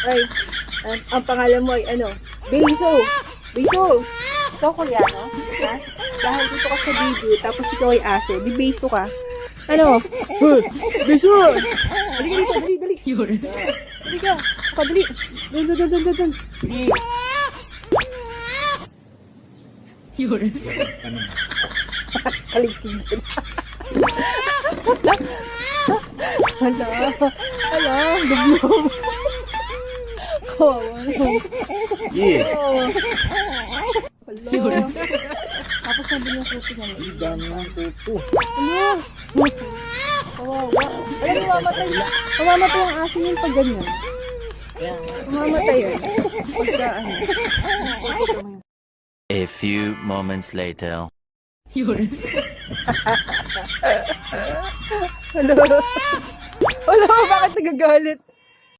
Ay, ang pangalan mo ay ano? Beiso! Beiso! Ikaw Koreano? Ha? Dahil dito ka sa video, tapos ikaw ay aso, di Beiso ka? Ano? Huh! Beiso! Dali ka dito, dali, dali! Dali ka! Ako, dali! Dun! Kaligtigin. Hala, dublom. Kawawa naman. Oh. Hala. Tapos sabi niya kuto niya. Ang dami ng kuto. Hala. Kawawa. Alam mo, mamamatay. Mamamatay ang aso yun pag ganyan. Mamamatay yun. Pagka ano. A few moments later. Hala. Hala, bakit nagagalit?